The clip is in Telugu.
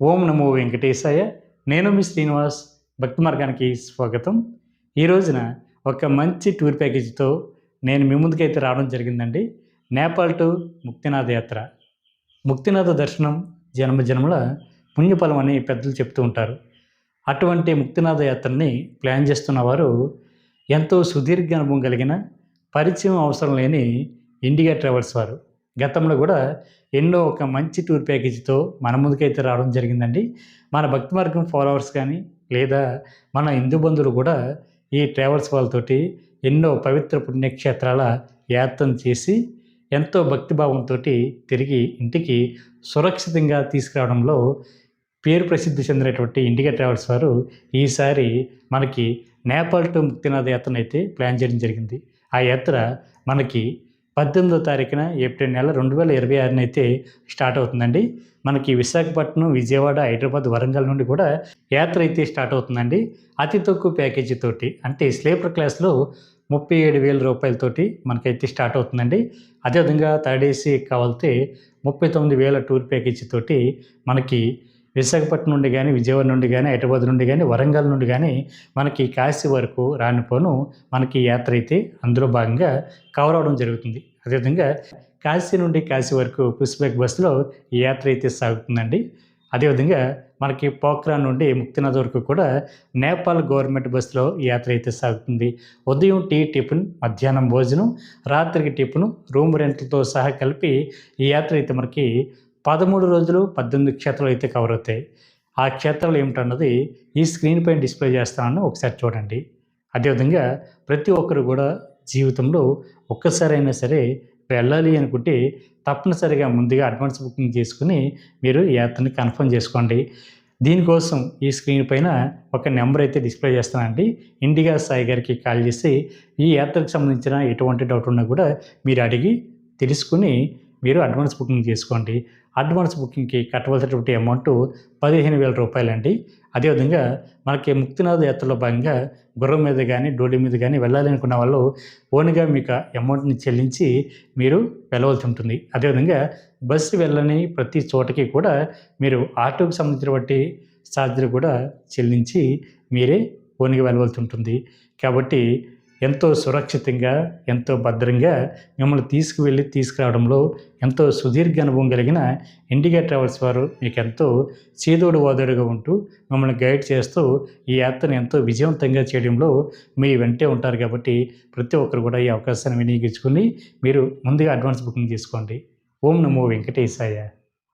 ఓం నమో వెంకటేశాయ. నేను మీ శ్రీనివాస్. భక్తి మార్గానికి స్వాగతం. ఈ రోజున ఒక మంచి టూర్ ప్యాకేజీతో నేను మీ ముందుకైతే రావడం జరిగిందండి. నేపాల్ టు ముక్తినాథ యాత్ర. ముక్తినాథ దర్శనం జన్మజన్మల పుణ్యఫలం అని పెద్దలు చెప్తూ ఉంటారు. అటువంటి ముక్తినాథ యాత్రని ప్లాన్ చేస్తున్న వారు ఎంతో సుదీర్ఘ అనుభవం కలిగిన, పరిచయం అవసరం లేని ఇండియా ట్రావెల్స్ వారు. గతంలో కూడా ఎన్నో ఒక మంచి టూర్ ప్యాకేజీతో మన ముందుకైతే రావడం జరిగిందండి. మన భక్తి మార్గం ఫాలోవర్స్ కానీ, లేదా మన హిందూ బంధువులు కూడా ఈ ట్రావెల్స్ వాళ్ళతోటి ఎన్నో పవిత్ర పుణ్యక్షేత్రాల యాత్రను చేసి ఎంతో భక్తిభావంతో తిరిగి ఇంటికి సురక్షితంగా తీసుకురావడంలో పేరు ప్రసిద్ధి చెందినటువంటి ఇండియా ట్రావెల్స్ వారు ఈసారి మనకి నేపాల్ టు ముక్తినాథ యాత్రను అయితే ప్లాన్ చేయడం జరిగింది. ఆ యాత్ర మనకి 18వ తారీఖున ఏప్రిల్ నెల 2026 అయితే స్టార్ట్ అవుతుందండి. మనకి విశాఖపట్నం, విజయవాడ, హైదరాబాద్, వరంగల్ నుండి కూడా యాత్ర అయితే స్టార్ట్ అవుతుందండి. అతి తక్కువ ప్యాకేజీ తోటి, అంటే స్లీపర్ క్లాస్లో 37,000 రూపాయలతోటి మనకైతే స్టార్ట్ అవుతుందండి. అదేవిధంగా థర్డ్ ఏసీ కావాలితే 39,000 టూర్ ప్యాకేజీ తోటి మనకి విశాఖపట్నం నుండి కానీ, విజయవాడ నుండి కానీ, హైదరాబాద్ నుండి కానీ, వరంగల్ నుండి కానీ మనకి కాశీ వరకు రానిపోను మనకి యాత్ర అయితే అందులో భాగంగా కవర్ అవడం జరుగుతుంది. అదేవిధంగా కాశీ నుండి కాశీ వరకు పుష్బ్యాక్ బస్సులో ఈ యాత్ర అయితే సాగుతుందండి. అదేవిధంగా మనకి పోఖ్రాన్ నుండి ముక్తినాథ్ వరకు కూడా నేపాల్ గవర్నమెంట్ బస్సులో ఈ యాత్ర అయితే సాగుతుంది. ఉదయం టిఫిన్, మధ్యాహ్నం భోజనం, రాత్రికి టిఫిన్, రూమ్ రెంట్లతో సహా కలిపి ఈ యాత్ర అయితే మనకి 13 రోజులు 18 క్షేత్రాలు అయితే కవర్ అవుతాయి. ఆ క్షేత్రాలు ఏమిటన్నది ఈ స్క్రీన్ పైన డిస్ప్లే చేస్తానని ఒకసారి చూడండి. అదేవిధంగా ప్రతి ఒక్కరు కూడా జీవితంలో ఒక్కసారైనా సరే వెళ్ళాలి అనుకుంటే తప్పనిసరిగా ముందుగా అడ్వాన్స్ బుకింగ్ చేసుకుని మీరు యాత్రని కన్ఫర్మ్ చేసుకోండి. దీనికోసం ఈ స్క్రీన్ పైన ఒక నెంబర్ అయితే డిస్ప్లే చేస్తానండి. ఇండియా సాయి గారికి కాల్ చేసి ఈ యాత్రకు సంబంధించిన ఎటువంటి డౌట్ ఉన్నా కూడా మీరు అడిగి తెలుసుకుని మీరు అడ్వాన్స్ బుకింగ్ చేసుకోండి. అడ్వాన్స్ బుకింగ్కి కట్టవలసినటువంటి అమౌంట్ 15,000 రూపాయలండి. అదేవిధంగా మనకి ముక్తినాథ యాత్రలో భాగంగా గుర్రం మీద కానీ, డోలి మీద కానీ వెళ్ళాలి అనుకున్న వాళ్ళు ఓన్గా మీకు అమౌంట్ని చెల్లించి మీరు వెళ్ళవలసి ఉంటుంది. అదేవిధంగా బస్సు వెళ్ళని ప్రతి చోటకి కూడా మీరు ఆటోకి సంబంధించినటువంటి ఛార్జీలు కూడా చెల్లించి మీరే ఓన్గా వెళ్ళవలసి ఉంటుంది. కాబట్టి ఎంతో సురక్షితంగా, ఎంతో భద్రంగా మిమ్మల్ని తీసుకువెళ్ళి తీసుకురావడంలో ఎంతో సుదీర్ఘ అనుభవం కలిగిన ఇండియా ట్రావెల్స్ వారు మీకు ఎంతో చేదోడు వాదోడుగా ఉంటూ మిమ్మల్ని గైడ్ చేస్తూ ఈ యాత్రను ఎంతో విజయవంతంగా చేయడంలో మీ వెంటే ఉంటారు. కాబట్టి ప్రతి ఒక్కరు కూడా ఈ అవకాశాన్ని వినియోగించుకుని మీరు ముందుగా అడ్వాన్స్ బుకింగ్ చేసుకోండి. ఓం నమో వెంకటేశాయ.